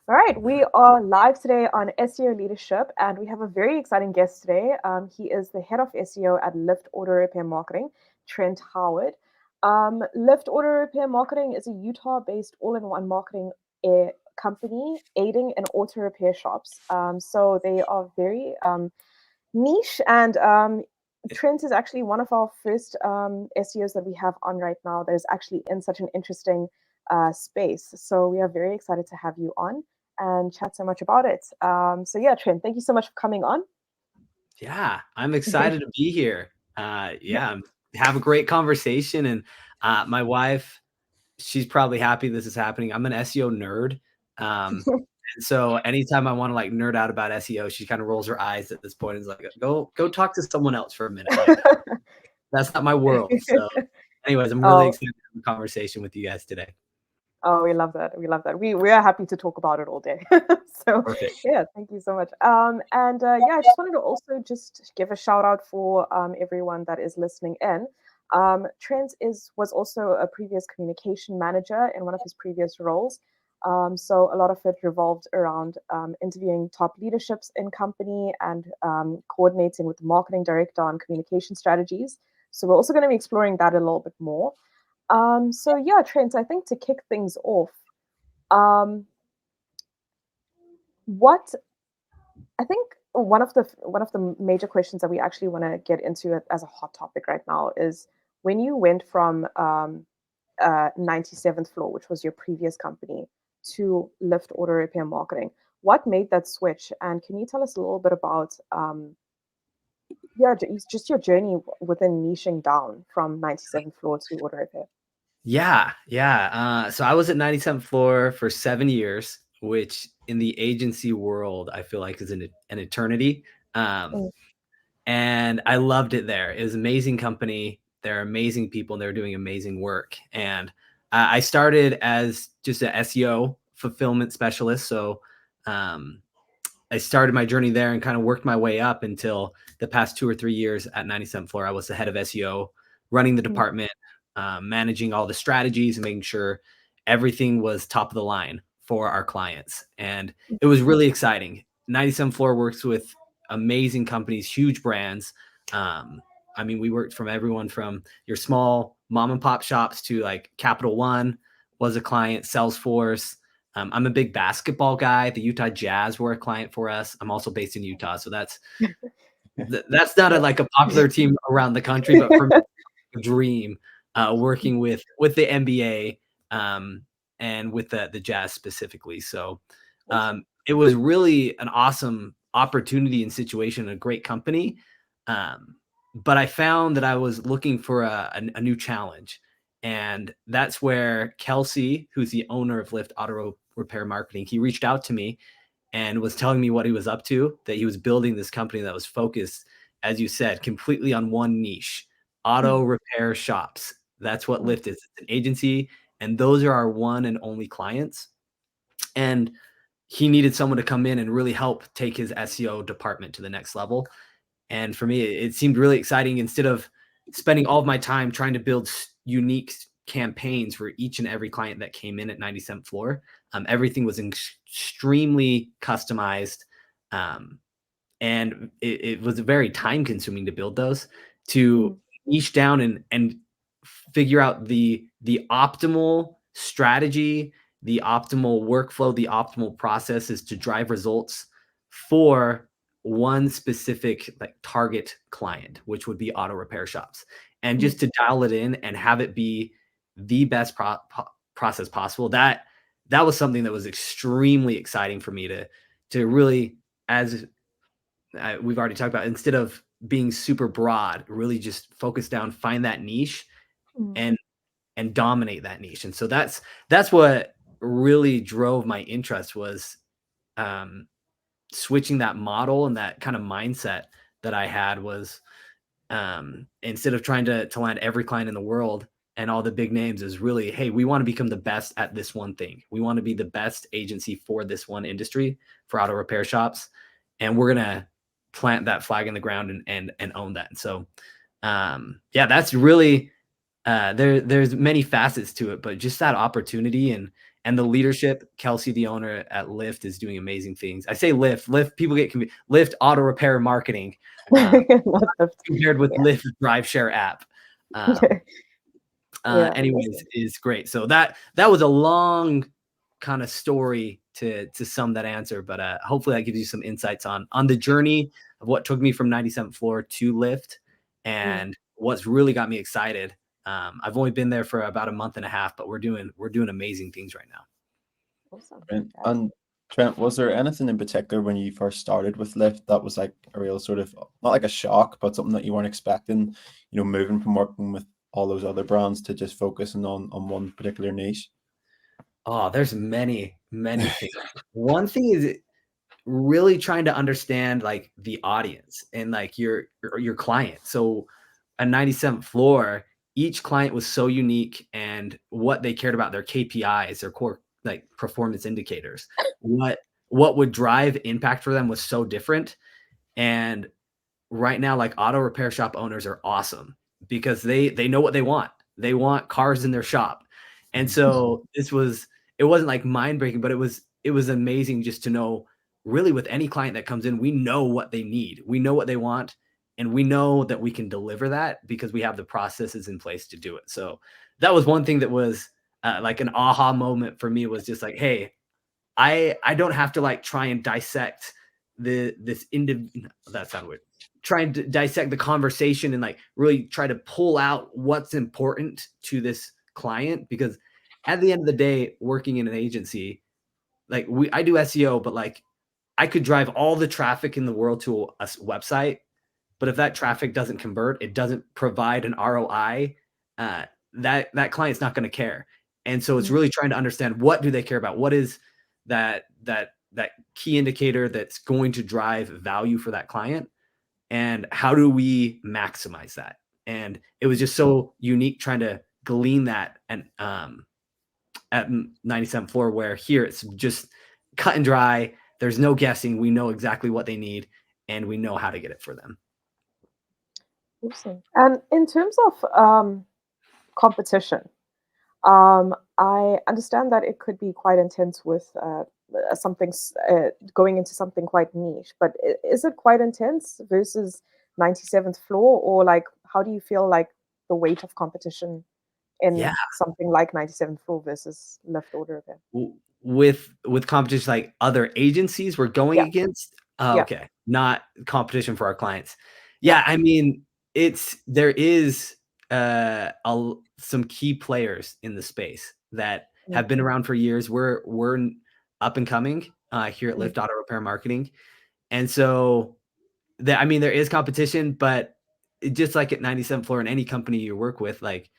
All right, we are live today on SEO Leadership, and we have a very exciting guest today. He is the head of SEO at Lift Auto Repair Marketing, Trent Howard. Lift Auto Repair Marketing is a Utah-based all-in-one marketing company aiding in auto repair shops. So they are very niche, and Trent is actually one of our first SEOs that we have on right now that is actually in such an interesting space. So we are very excited to have you on and chat so much about it. So yeah, Trent, thank you so much for coming on. Yeah, I'm excited to be here. Have a great conversation. And my wife, she's probably happy this is happening. I'm an SEO nerd. And so anytime I want to like nerd out about SEO, she kind of rolls her eyes at this point and is like, go talk to someone else for a minute. Like that's not my world. So anyways, I'm really Oh, excited to have a conversation with you guys today. oh, we love that. We love that. We are happy to talk about it all day. So Perfect. yeah, thank you so much. And yeah, I just wanted to also just give a shout out for everyone that is listening in. Trent was also a previous communication manager in one of his previous roles. So a lot of it revolved around interviewing top leaderships in company and coordinating with the marketing director on communication strategies. So we're also going to be exploring that a little bit more. So yeah, Trent, I think to kick things off, um, what I think one of the major questions that we actually want to get into it as a hot topic right now is when you went from 97th Floor, which was your previous company, to Lift Auto Repair Marketing. What made that switch? And can you tell us a little bit about yeah, just your journey within niching down from 97th Floor to Auto Repair? Yeah. So I was at 97th Floor for 7 years, which in the agency world, I feel like is an eternity. Um, Mm, and I loved it there. It was an amazing company. They're amazing people and they're doing amazing work. And I started as just an SEO fulfillment specialist. So um, I started my journey there and kind of worked my way up until the past 2 or 3 years at 97th Floor. I was the head of SEO, running the mm, department, managing all the strategies and making sure everything was top of the line for our clients. And it was really exciting. 97th Floor works with amazing companies, huge brands. Um, I mean, we worked from everyone from your small mom and pop shops to like Capital One was a client, Salesforce. I'm a big basketball guy. The Utah Jazz were a client for us. I'm also based in Utah, so that's not yeah. like a popular team around the country, but for me, a dream working with the NBA and with the Jazz specifically. So Awesome. it was really an awesome opportunity and situation, a great company. Um, but I found that I was looking for a new challenge. And that's where Kelsey, who's the owner of Lyft Auto Repair Marketing, he reached out to me and was telling me what he was up to, that he was building this company that was focused, as you said, completely on one niche, auto Mm, repair shops. That's what mm, Lyft is. It's an agency, and those are our one and only clients. And he needed someone to come in and really help take his SEO department to the next level. And for me, it seemed really exciting. Instead of spending all of my time trying to build unique campaigns for each and every client that came in at 97th Floor, everything was extremely customized. Um, and it was very time consuming to build those, mm, to niche down and figure out the optimal strategy, the optimal workflow, the optimal processes to drive results for one specific like target client, which would be auto repair shops, and mm, just to dial it in and have it be the best process possible. That was something that was extremely exciting for me to really, as we've already talked about, instead of being super broad, really just focus down, find that niche mm, and dominate that niche. And so that's what really drove my interest, was um, switching that model and that kind of mindset that I had, was instead of trying to land every client in the world and all the big names, is really, hey, we want to become the best at this one thing. We want to be the best agency for this one industry, for auto repair shops, and we're gonna plant that flag in the ground and own that. And so yeah, that's really there's many facets to it, but just that opportunity And the leadership, Kelsey, the owner at Lyft, is doing amazing things. I say Lyft, people get Lyft auto repair marketing, Not the, compared with yeah. Lyft drive share app. Yeah, Anyways, awesome. is great. So that was a long kind of story to sum that answer, but hopefully that gives you some insights on the journey of what took me from 97th floor to Lyft, and what's really got me excited. I've only been there for about a month and a half, but we're doing amazing things right now. Awesome. And Trent, was there anything in particular when you first started with Lyft that was like a real sort of, not like a shock, but something that you weren't expecting, you know, moving from working with all those other brands to just focusing on one particular niche? Oh, there's many things. One thing is really trying to understand like the audience and like your client. So at 97th floor, each client was so unique, and what they cared about, their KPIs, their core like performance indicators, what would drive impact for them was so different. And right now, like, auto repair shop owners are awesome because they know what they want. They want cars in their shop. And so it wasn't like mind breaking, but it was amazing just to know, really, with any client that comes in, we know what they need. We know what they want, and we know that we can deliver that because we have the processes in place to do it. So that was one thing that was like an aha moment for me, was just like, hey, I don't have to like try and dissect this individual. That sounded weird. Trying to dissect the conversation and like really try to pull out what's important to this client, because at the end of the day, working in an agency, like I do SEO, but like I could drive all the traffic in the world to a website, but if that traffic doesn't convert, it doesn't provide an ROI, that client's not going to care. And so it's really trying to understand, what do they care about? What is that key indicator that's going to drive value for that client? And how do we maximize that? And it was just so unique trying to glean that, and at 97th floor, where here it's just cut and dry. There's no guessing. We know exactly what they need, and we know how to get it for them. Awesome. And in terms of competition, I understand that it could be quite intense with going into something quite niche, but is it quite intense versus 97th floor, or like how do you feel like the weight of competition in Yeah. something like 97th floor versus Lyft order repair? With competition, like other agencies we're going Yeah. against? Yeah. Okay, not competition for our clients. Yeah, I mean, there is some key players in the space that have been around for years. We're up and coming here at Lyft Auto Repair Marketing, and so I mean, there is competition, but just like at 97th floor and any company you work with, like,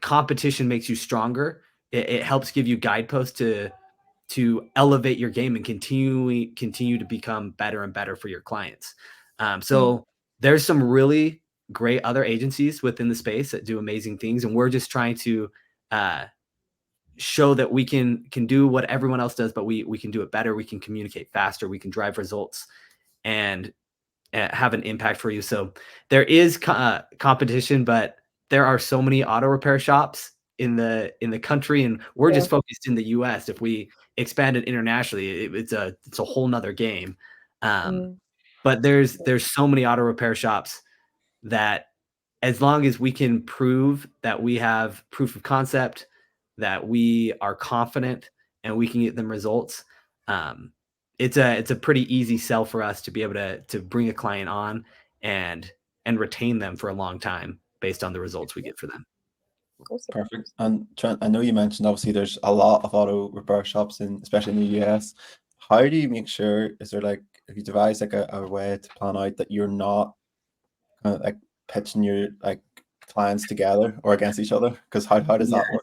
competition makes you stronger. It helps give you guideposts to elevate your game and continue to become better and better for your clients. So there's some really great other agencies within the space that do amazing things, and we're just trying to show that we can do what everyone else does, but we can do it better. We can communicate faster. We can drive results and have an impact for you. So there is competition, but there are so many auto repair shops in the country, and we're just focused in the US. If we expanded internationally, it's a whole nother game. But there's so many auto repair shops that, as long as we can prove that we have proof of concept, that we are confident and we can get them results, it's a pretty easy sell for us to be able to bring a client on and retain them for a long time based on the results we get for them. Awesome. Perfect. And Trent, I know you mentioned obviously there's a lot of auto repair shops especially in the US. How do you make sure, is there like, if you devise like a way to plan out that you're not kind of like pitching your like clients together or against each other? Because how does that work?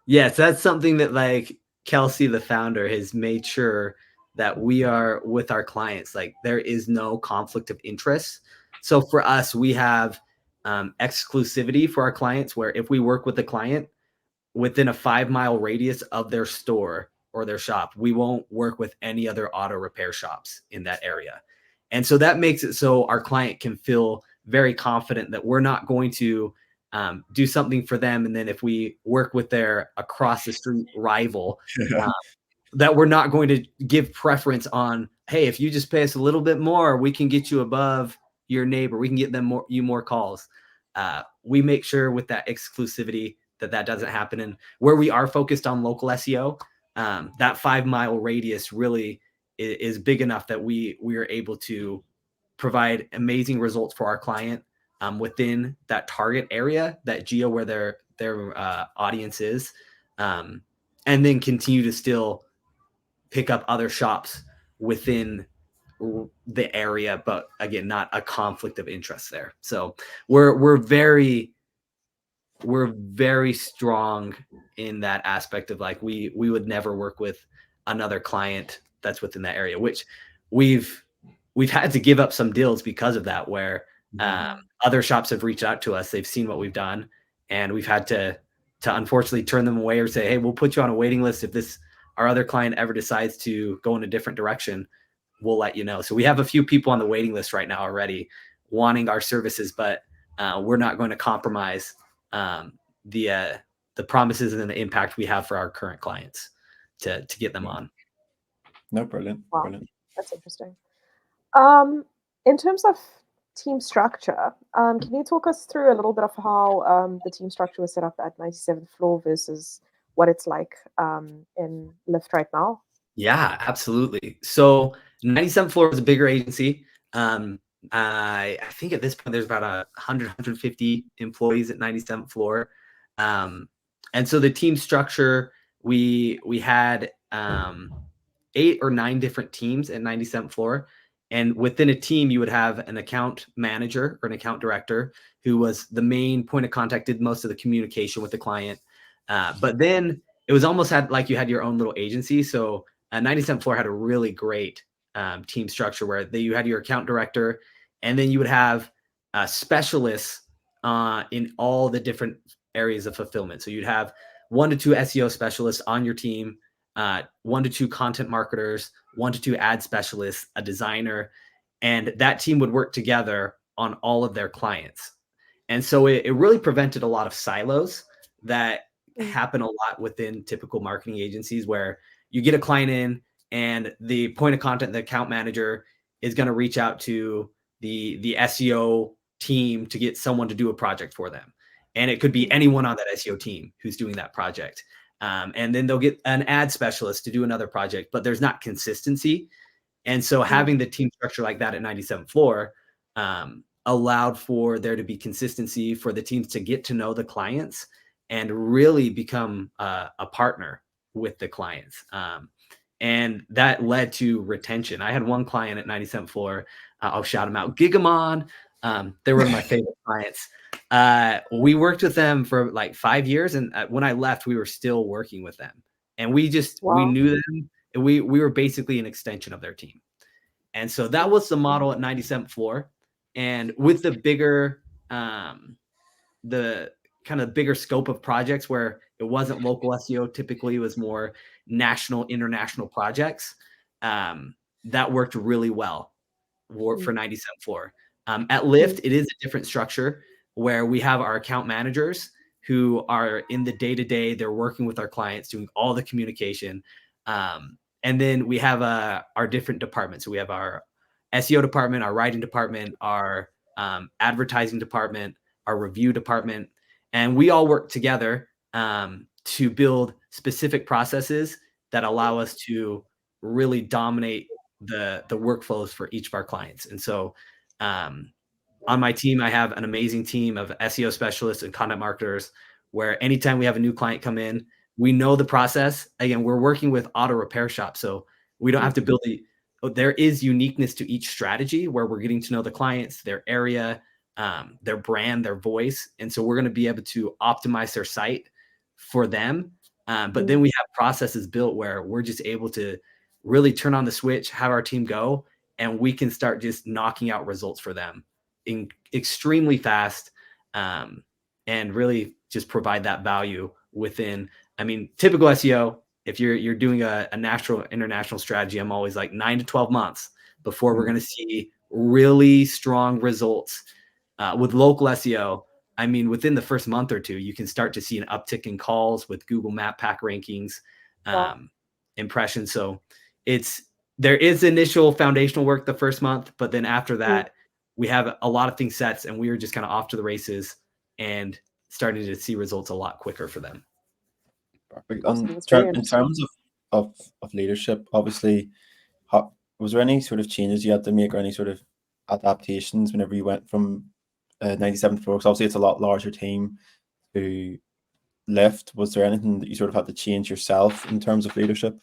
Yes, that's something that like Kelsey, the founder, has made sure that we are with our clients. Like, there is no conflict of interest. So for us, we have exclusivity for our clients, where if we work with the client within a 5-mile radius of their store or their shop, we won't work with any other auto repair shops in that area. And so that makes it so our client can feel very confident that we're not going to do something for them. And then if we work with their across the street rival, that we're not going to give preference on, hey, if you just pay us a little bit more, we can get you above your neighbor. We can get them more calls. We make sure with that exclusivity that doesn't happen. And where we are focused on local SEO, that 5-mile radius really is big enough that we are able to provide amazing results for our client within that target area, that geo where their audience is, and then continue to still pick up other shops within the area, but again, not a conflict of interest there. So we're very strong in that aspect of like, we would never work with another client that's within that area, which we've had to give up some deals because of that, where other shops have reached out to us. They've seen what we've done, and we've had to unfortunately turn them away or say, hey, we'll put you on a waiting list. If our other client ever decides to go in a different direction, we'll let you know. So we have a few people on the waiting list right now already wanting our services, but we're not going to compromise the promises and the impact we have for our current clients to get them on. No, brilliant. Wow. Brilliant. That's interesting. In terms of team structure, can you talk us through a little bit of how the team structure was set up at 97th floor versus what it's like in Lyft right now? Yeah, absolutely. So 97th floor is a bigger agency. I think at this point there's about 150 employees at 97th floor. And so the team structure, we had 8 or 9 different teams at 97th floor. And within a team, you would have an account manager or an account director who was the main point of contact, did most of the communication with the client. But then it was almost like you had your own little agency. So 97th floor had a really great team structure where you had your account director, and then you would have specialists in all the different areas of fulfillment. So you'd have 1 to 2 SEO specialists on your team, 1 to 2 content marketers, 1 to 2 ad specialists, a designer, and that team would work together on all of their clients. And so it really prevented a lot of silos that happen a lot within typical marketing agencies, where you get a client in and the point of contact, the account manager is going to reach out to the SEO team to get someone to do a project for them. And it could be anyone on that SEO team who's doing that project. And then they'll get an ad specialist to do another project, but there's not consistency. And so having the team structure like that at 97th floor allowed for there to be consistency, for the teams to get to know the clients and really become a partner with the clients. And that led to retention. I had one client at 97th floor. I'll shout them out. Gigamon. They were one of my favorite clients. We worked with them for like 5 years. And when I left, we were still working with them. And we knew them. And we were basically an extension of their team. And so that was the model at 97th floor. And with the bigger, the kind of bigger scope of projects where it wasn't local SEO, typically it was more national, international projects, that worked really well for 97th floor. At Lyft, it is a different structure where we have our account managers who are in the day-to-day, they're working with our clients, doing all the communication. And then we have our different departments. So we have our SEO department, our writing department, our advertising department, our review department, and we all work together to build specific processes that allow us to really dominate the workflows for each of our clients. And so on my team, I have an amazing team of SEO specialists and content marketers, where anytime we have a new client come in, we know the process. Again, we're working with auto repair shops, so we don't have to build there is uniqueness to each strategy where we're getting to know the clients, their area, their brand, their voice. And so we're going to be able to optimize their site for them. But then we have processes built where we're just able to really turn on the switch, have our team go, and we can start just knocking out results for them in extremely fast, and really just provide that value within, I mean, typical SEO, if you're doing a national, international strategy, I'm always like 9 to 12 months before we're going to see really strong results. With local SEO, I mean, within the first month or two, you can start to see an uptick in calls with Google Map Pack rankings, Wow. impressions. So there is initial foundational work the first month, but then after that, we have a lot of things set, and we were just kind of off to the races and starting to see results a lot quicker for them. Perfect. Awesome. That's very In interesting. terms of leadership, obviously, was there any sort of changes you had to make or any sort of adaptations whenever you went from 97th floor? Because obviously it's a lot larger team to lift. Was there anything that you sort of had to change yourself in terms of leadership?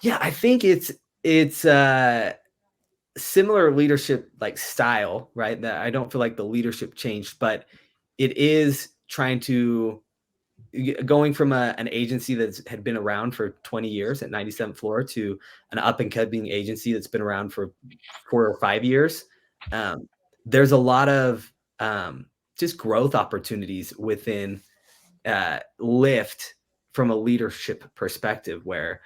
Yeah, I think it's similar leadership like style, right? That I don't feel like the leadership changed, but it is trying to going from an agency that had been around for 20 years at 97th floor to an up and coming agency that's been around for 4 or 5 years. There's a lot of just growth opportunities within Lyft from a leadership perspective, where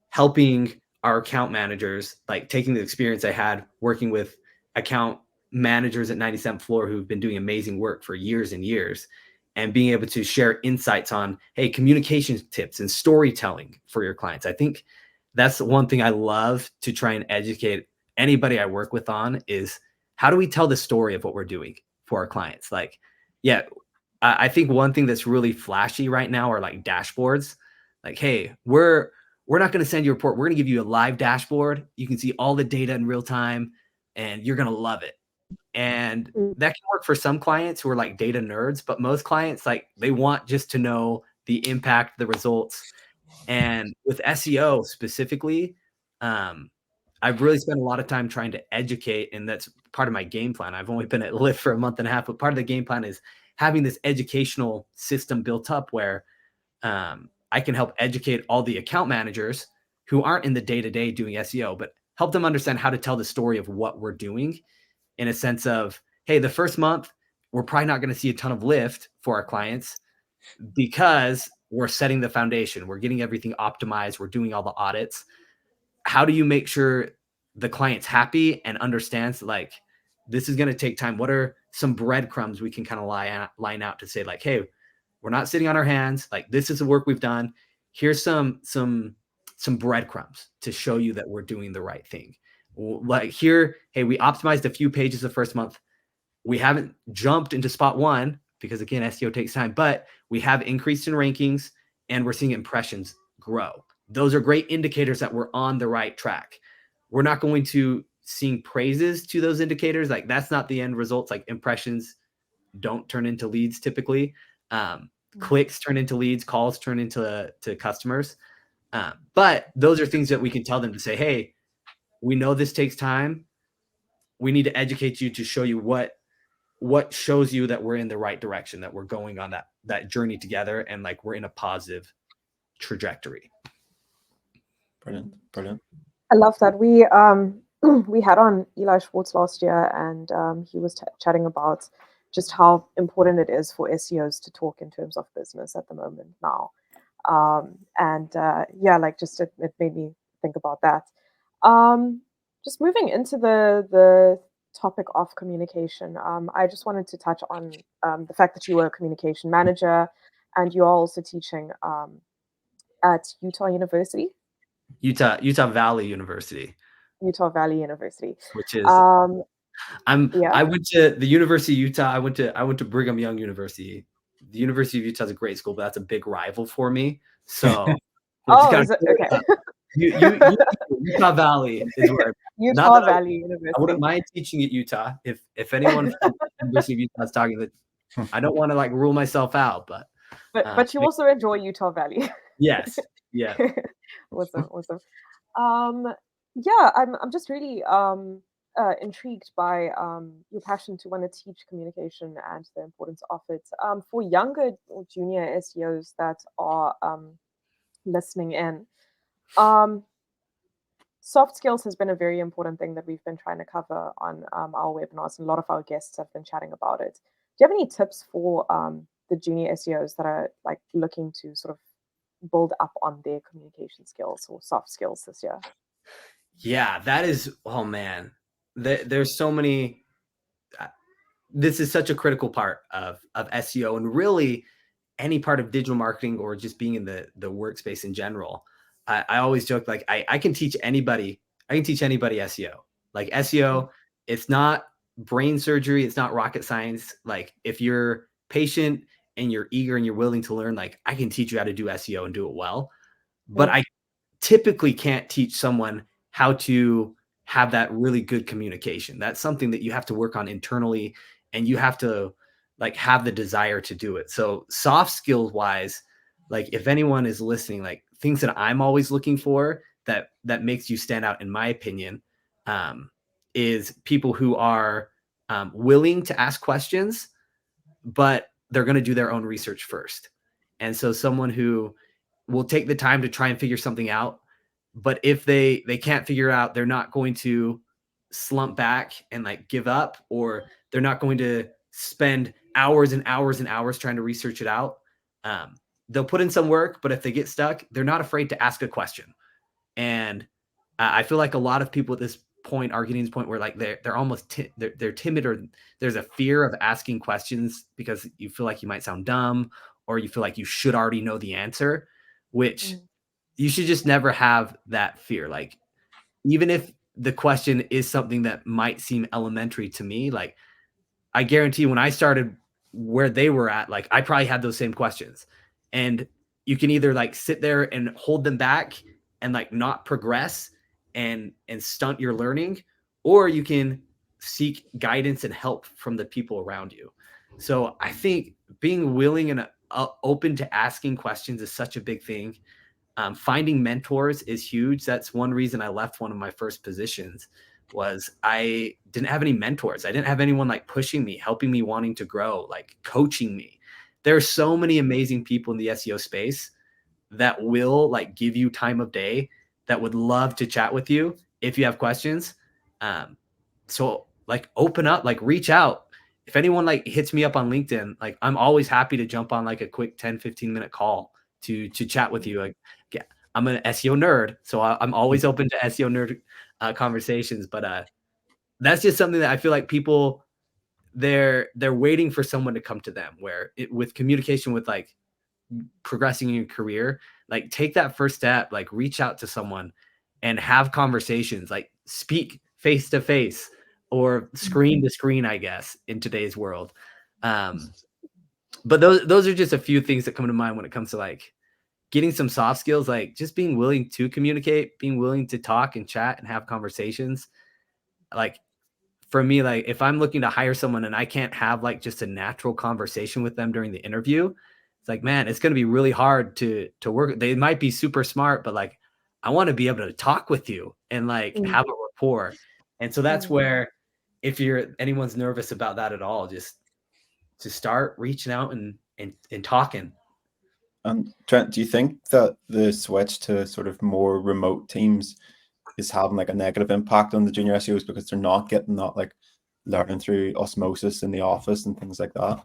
helping our account managers, like taking the experience I had working with account managers at 97th floor who've been doing amazing work for years and years, and being able to share insights on, hey, communication tips and storytelling for your clients. I think that's the one thing I love to try and educate anybody I work with on is how do we tell the story of what we're doing for our clients? Like, yeah, I think one thing that's really flashy right now are like dashboards. Like, hey, we're not going to send you a report. We're going to give you a live dashboard. You can see all the data in real time, and you're going to love it. And that can work for some clients who are like data nerds, but most clients, like, they want just to know the impact, the results. And with SEO specifically, I've really spent a lot of time trying to educate, and that's part of my game plan. I've only been at Lyft for a month and a half, but part of the game plan is having this educational system built up where I can help educate all the account managers who aren't in the day-to-day doing SEO, but help them understand how to tell the story of what we're doing in a sense of, hey, the first month, we're probably not going to see a ton of lift for our clients because we're setting the foundation. We're getting everything optimized. We're doing all the audits. How do you make sure the client's happy and understands like this is going to take time? What are some breadcrumbs we can kind of line out to say like, hey, we're not sitting on our hands. Like, this is the work we've done. Here's some breadcrumbs to show you that we're doing the right thing. Like here, hey, we optimized a few pages the first month. We haven't jumped into spot one because again, SEO takes time, but we have increased in rankings and we're seeing impressions grow. Those are great indicators that we're on the right track. We're not going to sing praises to those indicators. Like, that's not the end results. Like, impressions don't turn into leads typically. Clicks turn into leads, calls turn into customers. But those are things that we can tell them to say, hey, we know this takes time. We need to educate you to show you what shows you that we're in the right direction, that we're going on that journey together, and like we're in a positive trajectory. Brilliant, brilliant. I love that. We we had on Eli Schwartz last year, and he was chatting about just how important it is for SEOs to talk in terms of business at the moment now. Yeah, like just it made me think about that. Just moving into the topic of communication, I just wanted to touch on the fact that you were a communication manager and you are also teaching at Utah University. Utah Valley University. Utah Valley University. Which is yeah. I went to the University of Utah. I went to Brigham Young University. The University of Utah is a great school, but that's a big rival for me. So is it? Okay. Utah Valley is where Utah Valley University. I wouldn't mind teaching at Utah. If anyone from the University of Utah is talking, that I don't want to like rule myself out, but you also enjoy Utah Valley. Yes. Yeah. Awesome. Yeah, I'm just really intrigued by your passion to want to teach communication and the importance of it. For younger or junior SEOs that are listening in, soft skills has been a very important thing that we've been trying to cover on our webinars, and a lot of our guests have been chatting about it. Do you have any tips for the junior SEOs that are like looking to sort of build up on their communication skills or soft skills this year? Yeah, that is, oh man, there's so many. this is such a critical part of SEO and really any part of digital marketing or just being in the workspace in general. I always joke, like, I can teach anybody, SEO. Like SEO, it's not brain surgery, it's not rocket science. Like if you're patient and you're eager and you're willing to learn, like I can teach you how to do SEO and do it well. But I typically can't teach someone how to have that really good communication. That's something that you have to work on internally, and you have to like have the desire to do it. So soft skills wise, like if anyone is listening, like things that I'm always looking for that makes you stand out, in my opinion, is people who are willing to ask questions, but they're going to do their own research first. And so someone who will take the time to try and figure something out, but if they can't figure it out, they're not going to slump back and like give up, or they're not going to spend hours and hours and hours trying to research it out. They'll put in some work, but if they get stuck, they're not afraid to ask a question. And I feel like a lot of people at this point are getting to this point where like they're almost they're timid, or there's a fear of asking questions because you feel like you might sound dumb, or you feel like you should already know the answer, which you should just never have that fear. Like even if the question is something that might seem elementary to me, like I guarantee when I started where they were at, like I probably had those same questions. And you can either like sit there and hold them back and like not progress and stunt your learning, or you can seek guidance and help from the people around you. So I think being willing and open to asking questions is such a big thing. Finding mentors is huge. That's one reason I left one of my first positions, was I didn't have any mentors. I didn't have anyone like pushing me, helping me, wanting to grow, like coaching me. There are so many amazing people in the SEO space that will like give you time of day, that would love to chat with you if you have questions. So like open up, like reach out. If anyone like hits me up on LinkedIn, like I'm always happy to jump on like a quick 10-15 minute call to chat with you. Like, yeah, I'm an SEO nerd, so I'm always open to SEO nerd conversations. But that's just something that I feel like people, they're waiting for someone to come to them, where with communication, with like progressing in your career, like take that first step, like reach out to someone and have conversations, like speak face to face or screen to screen, I guess, in today's world. But those are just a few things that come to mind when it comes to like getting some soft skills, like just being willing to communicate, being willing to talk and chat and have conversations. Like for me, like if I'm looking to hire someone and I can't have like just a natural conversation with them during the interview, it's like, man, it's going to be really hard to work. They might be super smart, but like, I want to be able to talk with you and like have a rapport. And so that's where, if anyone's nervous about that at all, just to start reaching out and talking. And Trent, do you think that the switch to sort of more remote teams is having like a negative impact on the junior SEOs because they're not getting that like learning through osmosis in the office and things like that?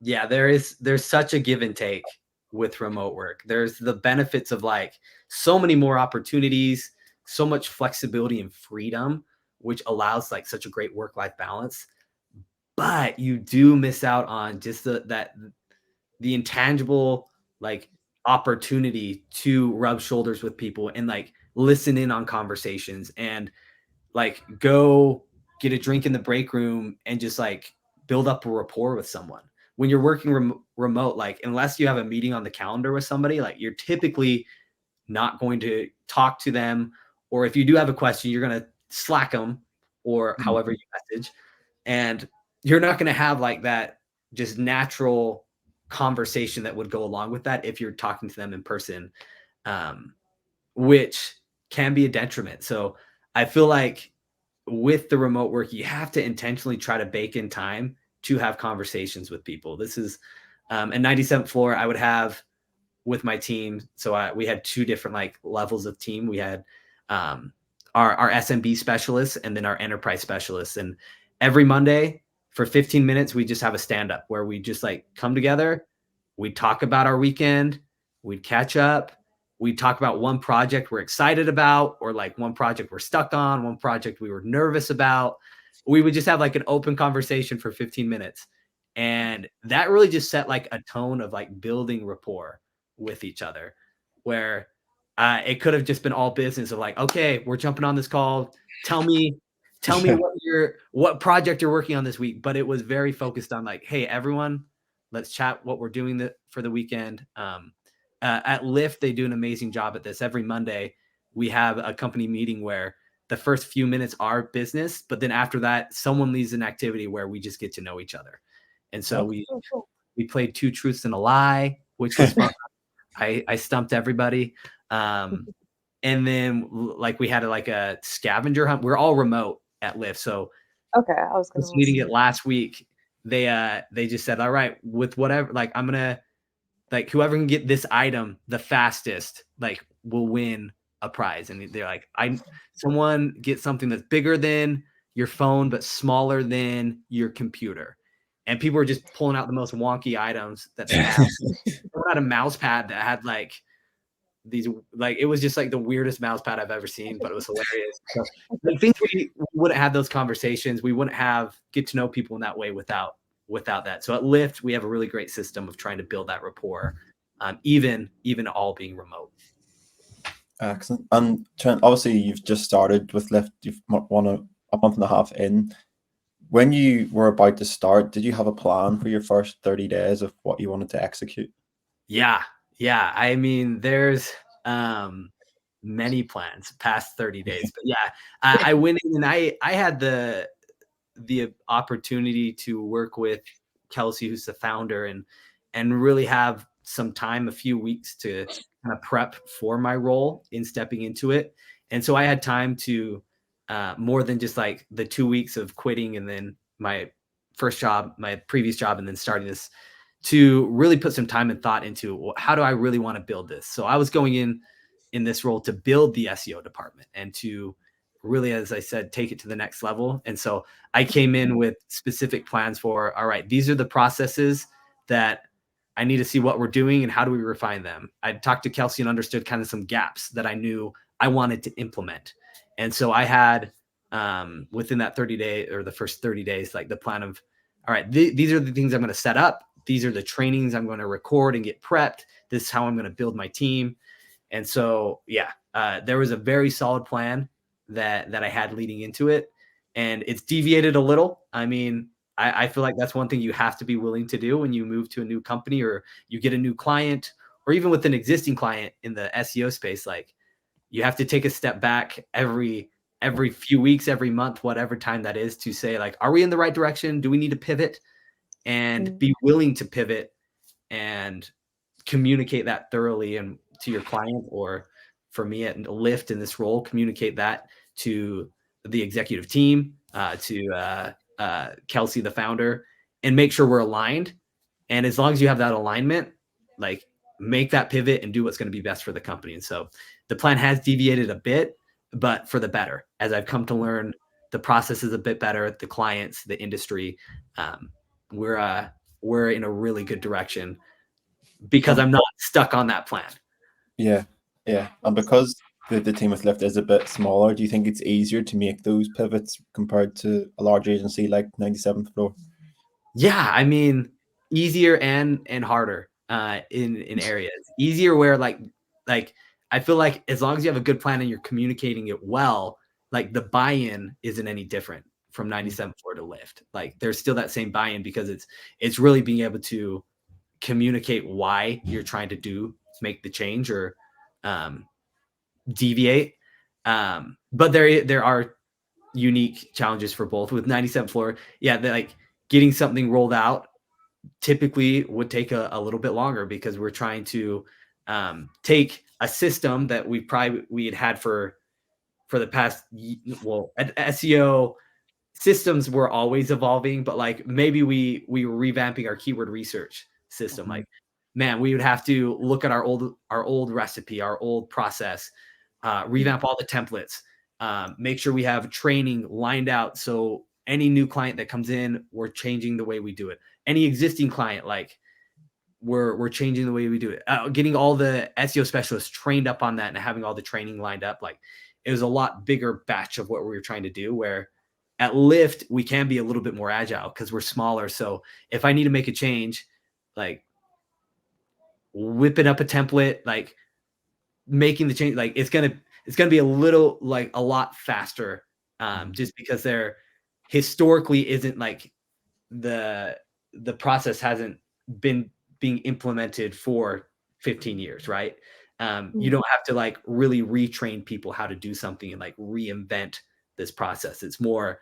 Yeah, there's such a give and take with remote work. There's the benefits of like so many more opportunities, so much flexibility and freedom, which allows like such a great work-life balance. But you do miss out on just the intangible like opportunity to rub shoulders with people and like listen in on conversations and like go get a drink in the break room and just like build up a rapport with someone. When you're working remote, like unless you have a meeting on the calendar with somebody, like you're typically not going to talk to them. Or if you do have a question, you're going to Slack them or however you message. And you're not going to have like that just natural conversation that would go along with that if you're talking to them in person, which can be a detriment. So I feel like with the remote work, you have to intentionally try to bake in time to have conversations with people. This is in 97th floor, I would have with my team. So we had two different like levels of team. We had our SMB specialists and then our enterprise specialists. And every Monday for 15 minutes, we just have a stand-up where we just like come together. We'd talk about our weekend. We'd catch up. We'd talk about one project we're excited about, or like one project we're stuck on, one project we were nervous about. we would just have like an open conversation for 15 minutes. And that really just set like a tone of like building rapport with each other, where it could have just been all business of like, okay, we're jumping on this call. Tell me what project you're working on this week. But it was very focused on like, hey, everyone, let's chat what we're doing for the weekend. At Lyft, they do an amazing job at this. Every Monday, we have a company meeting where the first few minutes are business, but then after that, someone leads an activity where we just get to know each other. And so we played 2 truths and a lie, which was fun. I stumped everybody. And then like we had like a scavenger hunt. We're all remote at Lyft. So okay, I was going to meeting it last week, they just said, all right, with whatever, like I'm gonna, like whoever can get this item the fastest, like will win a prize. And they're like, someone get something that's bigger than your phone but smaller than your computer. And people were just pulling out the most wonky items that they have. They had a mouse pad that had like these, like it was just like the weirdest mouse pad I've ever seen, but it was hilarious. So, I think we wouldn't have those conversations. We wouldn't get to know people in that way without that. So at Lyft, we have a really great system of trying to build that rapport, even all being remote. Excellent. And Trent, obviously you've just started with Lyft. You've won a month and a half in. When you were about to start, did you have a plan for your first 30 days of what you wanted to execute? Yeah. I mean, there's many plans past 30 days, but yeah, I went in and I had the opportunity to work with Kelsey, who's the founder, and really have some time, a few weeks to kind of prep for my role in stepping into it. And so I had time to more than just like the 2 weeks of quitting and then my previous job, and then starting this, to really put some time and thought into, well, how do I really want to build this? So I was going in this role to build the SEO department and to really, as I said, take it to the next level. And so I came in with specific plans for, all right, these are the processes that I need to see what we're doing and how do we refine them. I talked to Kelsey and understood kind of some gaps that I knew I wanted to implement. And so I had within that 30-day or the first 30 days, like the plan of, all right, these are the things I'm going to set up. These are the trainings I'm going to record and get prepped. This is how I'm going to build my team. And so, yeah, there was a very solid plan that I had leading into it, and it's deviated a little. I mean, I feel like that's one thing you have to be willing to do when you move to a new company or you get a new client, or even with an existing client in the SEO space. Like, you have to take a step back every few weeks, every month, whatever time that is, to say like, are we in the right direction? Do we need to pivot? And be willing to pivot and communicate that thoroughly and to your client, or for me at Lyft in this role, communicate that to the executive team, to Kelsey, the founder, and make sure we're aligned. And as long as you have that alignment, like make that pivot and do what's going to be best for the company. And so the plan has deviated a bit, but for the better, as I've come to learn the process is a bit better, the clients, the industry, we're in a really good direction because I'm not stuck on that plan. Yeah. And because the team with Lyft is a bit smaller, do you think it's easier to make those pivots compared to a large agency like 97th Floor? Yeah, I mean, easier and harder in areas. Easier where like I feel like as long as you have a good plan and you're communicating it well, like the buy-in isn't any different from 97th Floor to Lyft. Like there's still that same buy-in because it's really being able to communicate why you're trying to make the change or deviate. But there are unique challenges for both. With 97th Floor, yeah, like getting something rolled out typically would take a little bit longer because we're trying to take a system that we had for the past, well, SEO systems were always evolving, but like maybe we were revamping our keyword research system. Like, man, we would have to look at our old recipe, our old process, revamp all the templates, make sure we have training lined out. So any new client that comes in, we're changing the way we do it. Any existing client, like we're changing the way we do it. Getting all the SEO specialists trained up on that and having all the training lined up. Like it was a lot bigger batch of what we were trying to do, where at Lyft, we can be a little bit more agile because we're smaller. So if I need to make a change, like whipping up a template, like making the change, like it's gonna be a little, like a lot faster, just because there historically isn't like the process hasn't been being implemented for 15 years, right? You don't have to like really retrain people how to do something and like reinvent this process. It's more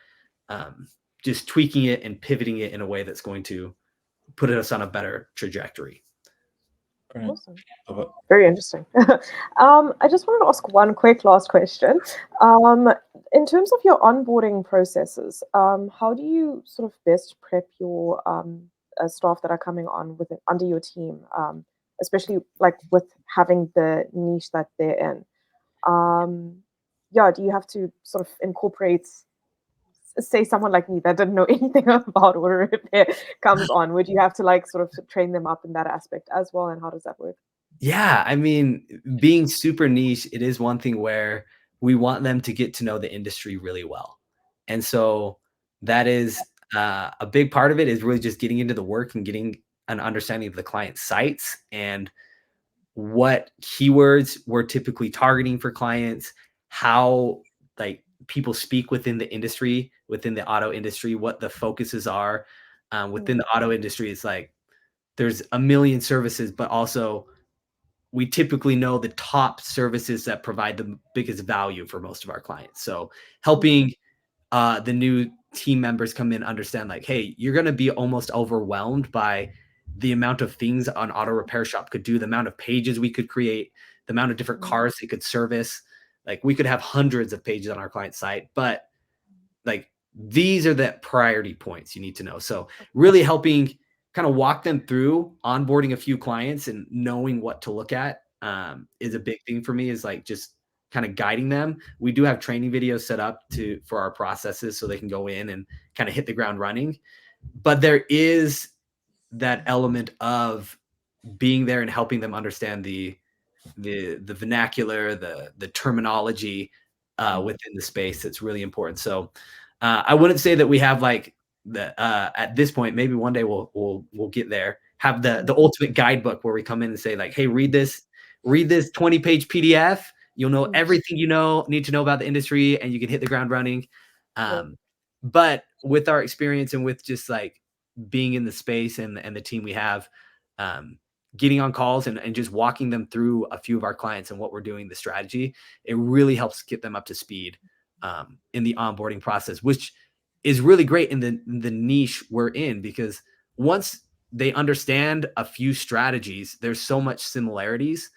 just tweaking it and pivoting it in a way that's going to put us on a better trajectory. Brilliant. Awesome. Love it. Very interesting. I just wanted to ask one quick last question. In terms of your onboarding processes, how do you sort of best prep your staff that are coming on under your team, especially like with having the niche that they're in? Do you have to sort of incorporate, say someone like me that didn't know anything about order repair comes on, would you have to like sort of train them up in that aspect as well? And how does that work? Yeah, I mean, being super niche, it is one thing where we want them to get to know the industry really well. And so that is a big part of it, is really just getting into the work and getting an understanding of the client sites and what keywords we're typically targeting for clients, how like people speak within the industry, within the auto industry, what the focuses are. Within the auto industry, it's like there's a million services, but also we typically know the top services that provide the biggest value for most of our clients. So helping the new team members come in, understand like, hey, you're going to be almost overwhelmed by the amount of things an auto repair shop could do, the amount of pages we could create, the amount of different cars they could service. Like we could have hundreds of pages on our client site, but like these are the priority points you need to know. So really helping kind of walk them through onboarding a few clients and knowing what to look at is a big thing for me, is like just kind of guiding them. We do have training videos set up for our processes so they can go in and kind of hit the ground running. But there is that element of being there and helping them understand the vernacular, the terminology within the space. That's really important. So I wouldn't say that we have like at this point, maybe one day we'll get there, have the ultimate guidebook where we come in and say like, hey, read this 20-page PDF. You'll know everything need to know about the industry, and you can hit the ground running. But with our experience and with just like being in the space and the team we have, getting on calls and just walking them through a few of our clients and what we're doing, the strategy, it really helps get them up to speed in the onboarding process, which is really great in the niche we're in, because once they understand a few strategies, there's so much similarities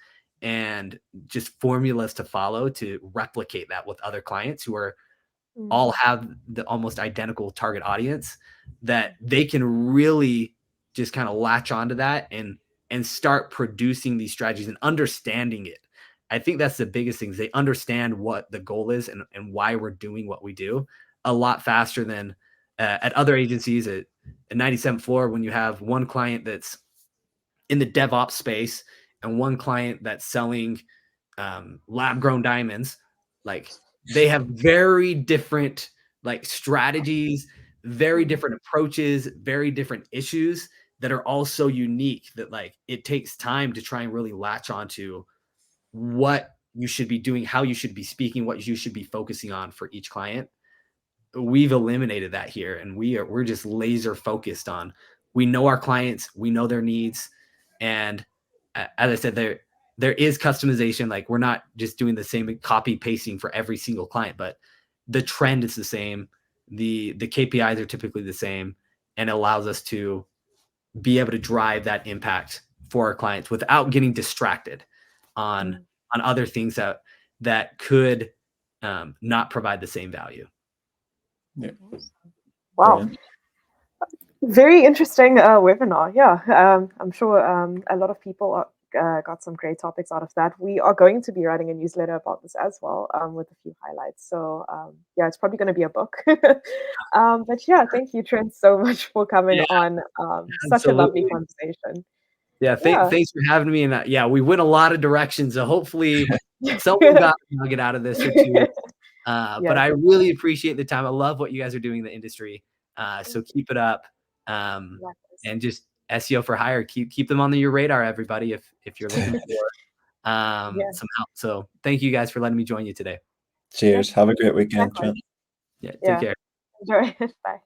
and just formulas to follow to replicate that with other clients who are all have the almost identical target audience, that they can really just kind of latch onto that and start producing these strategies and understanding it. I think that's the biggest thing, is they understand what the goal is and why we're doing what we do a lot faster than at other agencies at 97th Floor, when you have one client that's in the DevOps space and one client that's selling lab grown diamonds. Like they have very different like strategies, very different approaches, very different issues that are all so unique that like it takes time to try and really latch onto what you should be doing, how you should be speaking, what you should be focusing on for each client. We've eliminated that here, and we're just laser focused on, we know our clients, we know their needs, and as I said, there is customization. Like we're not just doing the same copy pasting for every single client, but the trend is the same. The KPIs are typically the same, and it allows us to be able to drive that impact for our clients without getting distracted on other things that could not provide the same value. Yeah. Wow. Brilliant. Very interesting webinar. Yeah, I'm sure a lot of people got some great topics out of that. We are going to be writing a newsletter about this as well, with a few highlights. So yeah, it's probably going to be a book. But yeah, thank you, Trent, so much for coming on. Such a lovely conversation. Yeah, thanks for having me. And yeah, we went a lot of directions. So hopefully someone got a nugget out of this or two. But I really appreciate the time. I love what you guys are doing in the industry. So keep it up. And just SEO for hire. Keep them on your radar, everybody, if you're looking for some help. So thank you guys for letting me join you today. Cheers. Have a great weekend, Trent. Yeah, take care. Enjoy. Bye.